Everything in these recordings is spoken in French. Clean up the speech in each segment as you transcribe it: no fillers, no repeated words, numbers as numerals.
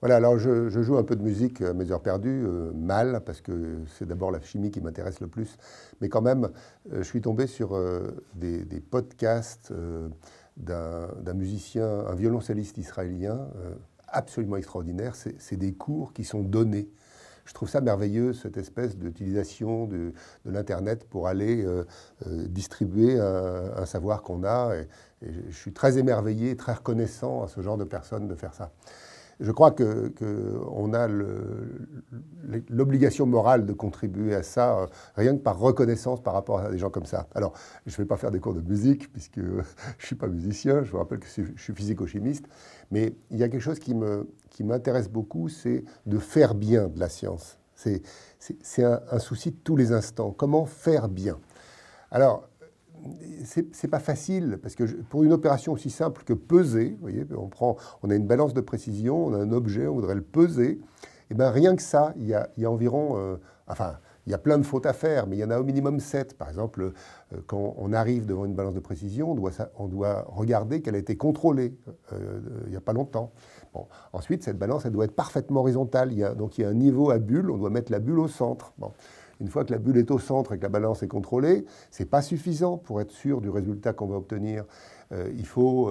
Voilà, alors je joue un peu de musique à mes heures perdues, mal, parce que c'est d'abord la chimie qui m'intéresse le plus. Mais quand même, je suis tombé sur des podcasts d'un musicien, un violoncelliste israélien, absolument extraordinaire. C'est des cours qui sont donnés. Je trouve ça merveilleux, cette espèce d'utilisation de l'Internet pour aller distribuer un savoir qu'on a. Et je suis très émerveillé, très reconnaissant à ce genre de personnes de faire ça. Je crois qu'on a l'obligation morale de contribuer à ça, rien que par reconnaissance par rapport à des gens comme ça. Alors, je ne vais pas faire des cours de musique, puisque je ne suis pas musicien, je vous rappelle que je suis physico-chimiste, mais il y a quelque chose qui m'intéresse beaucoup, c'est de faire bien de la science. C'est un souci de tous les instants. Comment faire bien? Alors, c'est pas facile, parce que pour une opération aussi simple que peser, vous voyez, on a une balance de précision, on a un objet, on voudrait le peser, et bien rien que ça, il y a environ, il y a plein de fautes à faire, mais il y en a au minimum 7. Par exemple, quand on arrive devant une balance de précision, on doit regarder qu'elle a été contrôlée il n'y a pas longtemps. Bon. Ensuite, cette balance, elle doit être parfaitement horizontale. Donc il y a un niveau à bulle, on doit mettre la bulle au centre. Bon. Une fois que la bulle est au centre et que la balance est contrôlée, ce n'est pas suffisant pour être sûr du résultat qu'on va obtenir. Il faut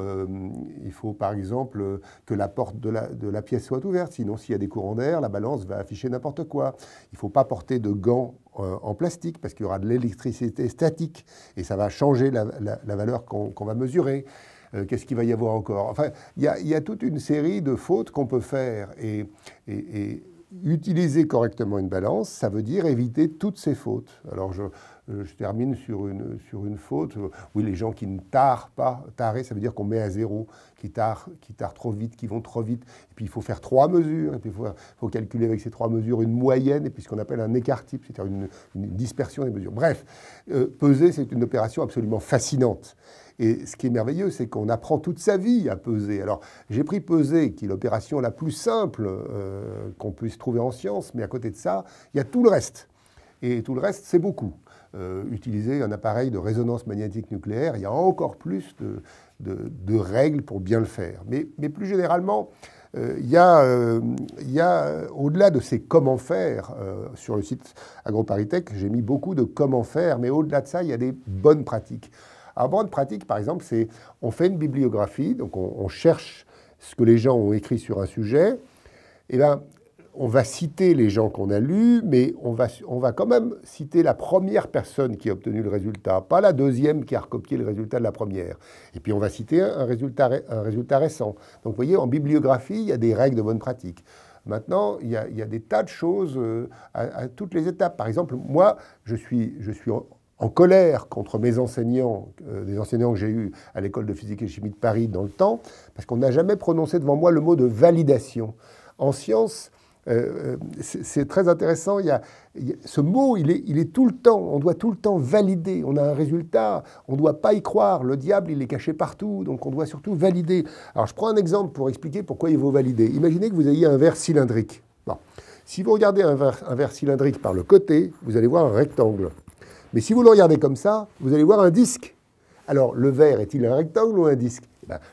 par exemple que la porte de la pièce soit ouverte. Sinon, s'il y a des courants d'air, la balance va afficher n'importe quoi. Il ne faut pas porter de gants en plastique parce qu'il y aura de l'électricité statique et ça va changer la valeur qu'on va mesurer. Qu'est-ce qu'il va y avoir encore? Enfin, il y a toute une série de fautes qu'on peut faire. Et utiliser correctement une balance, ça veut dire éviter toutes ces fautes. Alors je termine sur une faute. Oui, les gens qui ne tarent pas, tarer, ça veut dire qu'on met à zéro, qui tarent trop vite, qui vont trop vite. Et puis il faut faire 3 mesures, et puis il faut calculer avec ces 3 mesures une moyenne, et puis ce qu'on appelle un écart type, c'est-à-dire une dispersion des mesures. Bref, peser, c'est une opération absolument fascinante. Et ce qui est merveilleux, c'est qu'on apprend toute sa vie à peser. Alors, j'ai pris peser, qui est l'opération la plus simple qu'on puisse trouver en science, mais à côté de ça, il y a tout le reste. Et tout le reste, c'est beaucoup. Utiliser un appareil de résonance magnétique nucléaire, il y a encore plus de règles pour bien le faire. Mais plus généralement, il y a au-delà de ces comment faire, sur le site AgroParisTech, j'ai mis beaucoup de comment faire, mais au-delà de ça, il y a des bonnes pratiques. Alors, bonne pratique, par exemple, c'est on fait une bibliographie, donc on cherche ce que les gens ont écrit sur un sujet, et bien on va citer les gens qu'on a lus, mais on va quand même citer la première personne qui a obtenu le résultat, pas la deuxième qui a recopié le résultat de la première. Et puis on va citer un résultat récent. Donc vous voyez, en bibliographie, il y a des règles de bonne pratique. Maintenant, il y a des tas de choses à toutes les étapes. Par exemple, moi, je suis en colère contre mes enseignants, des enseignants que j'ai eus à l'école de physique et chimie de Paris dans le temps, parce qu'on n'a jamais prononcé devant moi le mot de validation. En science, c'est très intéressant, ce mot, il est tout le temps, on doit tout le temps valider. On a un résultat, on ne doit pas y croire, le diable, il est caché partout, donc on doit surtout valider. Alors je prends un exemple pour expliquer pourquoi il faut valider. Imaginez que vous ayez un verre cylindrique. Bon. Si vous regardez un verre cylindrique par le côté, vous allez voir un rectangle. Mais si vous le regardez comme ça, vous allez voir un disque. Alors, le verre est-il un rectangle ou un disque?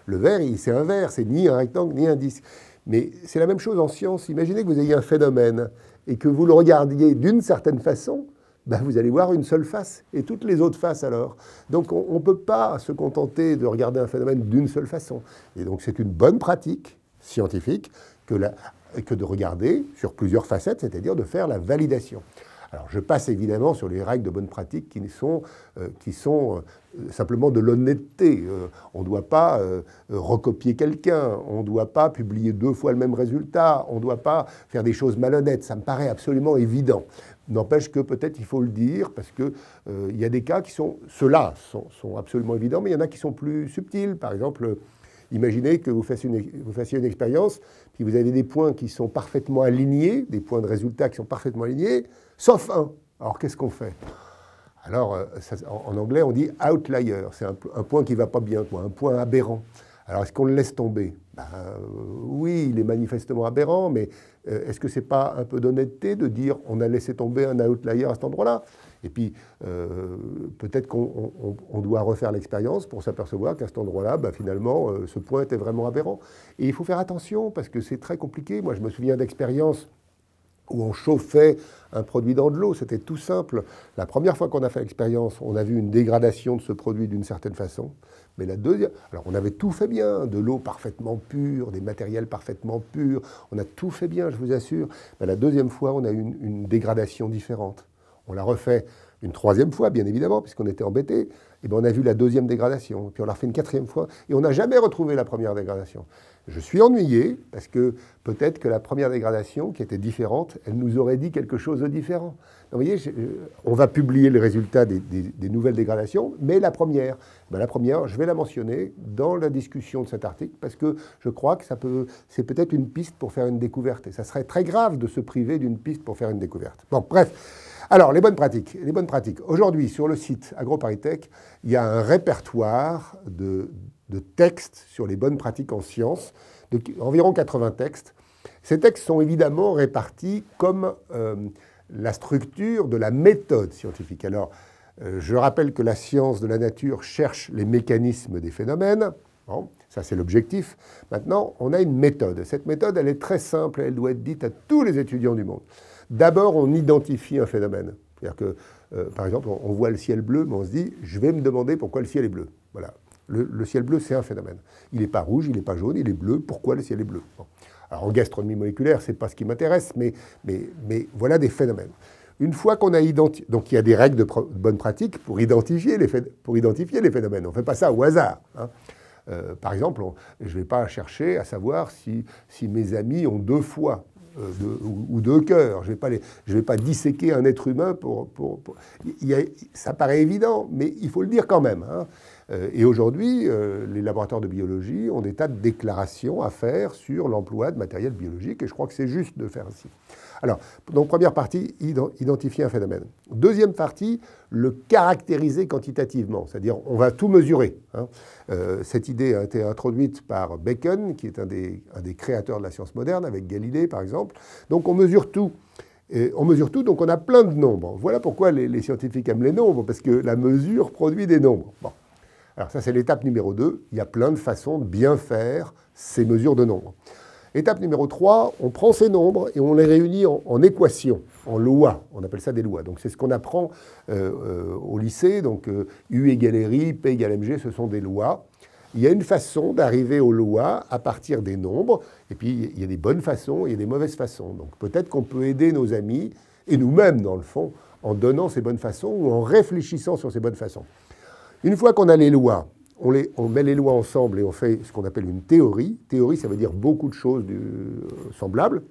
Le verre, c'est un verre, c'est ni un rectangle ni un disque. Mais c'est la même chose en science. Imaginez que vous ayez un phénomène et que vous le regardiez d'une certaine façon, vous allez voir une seule face et toutes les autres faces alors. Donc, on ne peut pas se contenter de regarder un phénomène d'une seule façon. Et donc, c'est une bonne pratique scientifique que de regarder sur plusieurs facettes, c'est-à-dire de faire la validation. Alors, je passe évidemment sur les règles de bonne pratique qui sont simplement de l'honnêteté. On ne doit pas recopier quelqu'un, on ne doit pas publier 2 fois le même résultat, on ne doit pas faire des choses malhonnêtes. Ça me paraît absolument évident. N'empêche que peut-être il faut le dire, parce qu'il y a des cas qui sont... Ceux-là sont absolument évidents, mais il y en a qui sont plus subtils. Par exemple, imaginez que vous fassiez une expérience, puis vous avez des points qui sont parfaitement alignés, des points de résultat qui sont parfaitement alignés, sauf un. Alors, qu'est-ce qu'on fait? Alors, en anglais, on dit outlier. C'est un point qui ne va pas bien, un point aberrant. Alors, est-ce qu'on le laisse tomber? Oui, il est manifestement aberrant, mais est-ce que ce n'est pas un peu d'honnêteté de dire on a laissé tomber un outlier à cet endroit-là? Et puis, peut-être qu'on doit refaire l'expérience pour s'apercevoir qu'à cet endroit-là, finalement, ce point était vraiment aberrant. Et il faut faire attention, parce que c'est très compliqué. Moi, je me souviens d'expériences où on chauffait un produit dans de l'eau. C'était tout simple. La première fois qu'on a fait l'expérience, on a vu une dégradation de ce produit d'une certaine façon. Mais la deuxième... Alors, on avait tout fait bien. De l'eau parfaitement pure, des matériels parfaitement purs. On a tout fait bien, je vous assure. Mais la deuxième fois, on a eu une dégradation différente. On l'a refait une troisième fois, bien évidemment, puisqu'on était embêtés. Et on a vu la deuxième dégradation. Puis on l'a refait une quatrième fois. Et on n'a jamais retrouvé la première dégradation. Je suis ennuyé, parce que peut-être que la première dégradation, qui était différente, elle nous aurait dit quelque chose de différent. Donc, vous voyez, on va publier le résultat des nouvelles dégradations, mais la première, je vais la mentionner dans la discussion de cet article, parce que je crois que c'est peut-être une piste pour faire une découverte. Et ça serait très grave de se priver d'une piste pour faire une découverte. Bon, bref. Alors, les bonnes pratiques. Les bonnes pratiques. Aujourd'hui, sur le site AgroParisTech, il y a un répertoire de textes sur les bonnes pratiques en sciences, environ 80 textes. Ces textes sont évidemment répartis comme la structure de la méthode scientifique. Alors, je rappelle que la science de la nature cherche les mécanismes des phénomènes. Bon, ça, c'est l'objectif. Maintenant, on a une méthode. Cette méthode, elle est très simple. Elle doit être dite à tous les étudiants du monde. D'abord, on identifie un phénomène. C'est-à-dire que, par exemple, on voit le ciel bleu, mais on se dit, je vais me demander pourquoi le ciel est bleu. Voilà. Le ciel bleu, c'est un phénomène. Il n'est pas rouge, il n'est pas jaune, il est bleu. Pourquoi le ciel est bleu? Bon. Alors, en gastronomie moléculaire, ce n'est pas ce qui m'intéresse, mais voilà des phénomènes. Une fois qu'on a identifié... Donc, il y a des règles de bonne pratique pour identifier les phénomènes. On ne fait pas ça au hasard. Hein. Par exemple, je ne vais pas chercher à savoir si mes amis ont deux foies. Ou deux cœurs. Je ne vais pas disséquer un être humain ça paraît évident, mais il faut le dire quand même. Hein. Et aujourd'hui, les laboratoires de biologie ont des tas de déclarations à faire sur l'emploi de matériel biologique, et je crois que c'est juste de faire ainsi. Alors, donc première partie, identifier un phénomène. Deuxième partie, le caractériser quantitativement, c'est-à-dire on va tout mesurer. Hein. Cette idée a été introduite par Bacon, qui est un des créateurs de la science moderne, avec Galilée par exemple. Donc on mesure tout. Et on mesure tout, donc on a plein de nombres. Voilà pourquoi les scientifiques aiment les nombres, parce que la mesure produit des nombres. Bon. Alors ça, c'est l'étape numéro 2. Il y a plein de façons de bien faire ces mesures de nombres. Étape numéro 3, on prend ces nombres et on les réunit en équations, en lois. On appelle ça des lois. Donc c'est ce qu'on apprend au lycée. Donc U égale RI, P égale MG, ce sont des lois. Il y a une façon d'arriver aux lois à partir des nombres. Et puis il y a des bonnes façons et il y a des mauvaises façons. Donc peut-être qu'on peut aider nos amis, et nous-mêmes dans le fond, en donnant ces bonnes façons ou en réfléchissant sur ces bonnes façons. Une fois qu'on a les lois, on met les lois ensemble et on fait ce qu'on appelle une théorie. Théorie, ça veut dire beaucoup de choses semblables.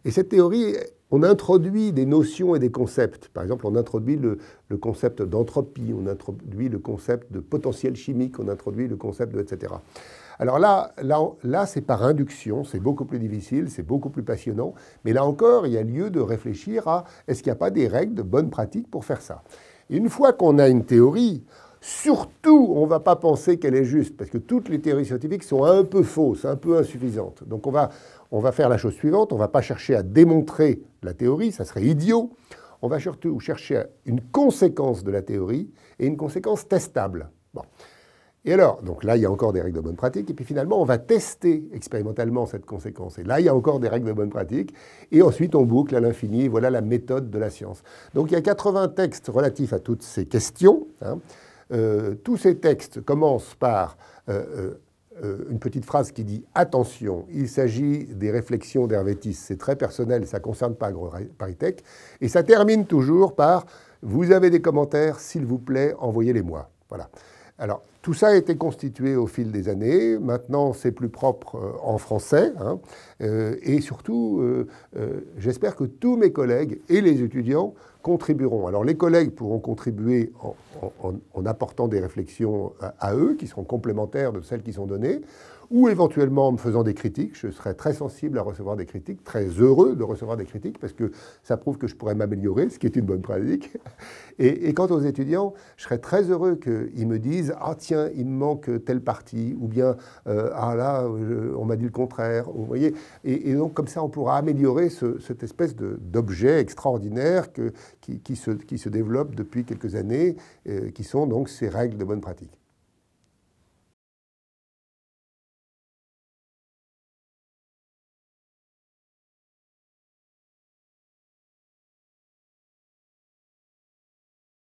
Et cette théorie, on introduit des notions et des concepts. Par exemple, on introduit le concept d'entropie, on introduit le concept de potentiel chimique, on introduit le concept de etc. Alors là c'est par induction, c'est beaucoup plus difficile, c'est beaucoup plus passionnant. Mais là encore, il y a lieu de réfléchir à est-ce qu'il n'y a pas des règles de bonne pratique pour faire ça. Et une fois qu'on a une théorie, surtout, on ne va pas penser qu'elle est juste, parce que toutes les théories scientifiques sont un peu fausses, un peu insuffisantes. Donc on va faire la chose suivante, on ne va pas chercher à démontrer la théorie, ça serait idiot. On va surtout chercher une conséquence de la théorie et une conséquence testable. Bon. Et alors, donc là, il y a encore des règles de bonne pratique, et puis finalement, on va tester expérimentalement cette conséquence. Et là, il y a encore des règles de bonne pratique, et ensuite, on boucle à l'infini, et voilà la méthode de la science. Donc, il y a 80 textes relatifs à toutes ces questions. Hein. Tous ces textes commencent par une petite phrase qui dit « Attention, il s'agit des réflexions d'Hervétis, c'est très personnel, ça ne concerne pas AgroParisTech », et ça termine toujours par « Vous avez des commentaires, s'il vous plaît, envoyez-les-moi ». Voilà. Alors, tout ça a été constitué au fil des années. Maintenant, c'est plus propre en français. Hein. Et surtout, j'espère que tous mes collègues et les étudiants contribueront. Alors, les collègues pourront contribuer en apportant des réflexions à eux, qui seront complémentaires de celles qui sont données, ou éventuellement en me faisant des critiques. Je serai très sensible à recevoir des critiques, très heureux de recevoir des critiques, parce que ça prouve que je pourrais m'améliorer, ce qui est une bonne pratique. Et quant aux étudiants, je serais très heureux qu'ils me disent « Ah tiens, tiens, il me manque telle partie, ou bien, ah là, on m'a dit le contraire, vous voyez. Et donc, comme ça, on pourra améliorer cette espèce d'objet extraordinaire qui se développe depuis quelques années, qui sont donc ces règles de bonne pratique.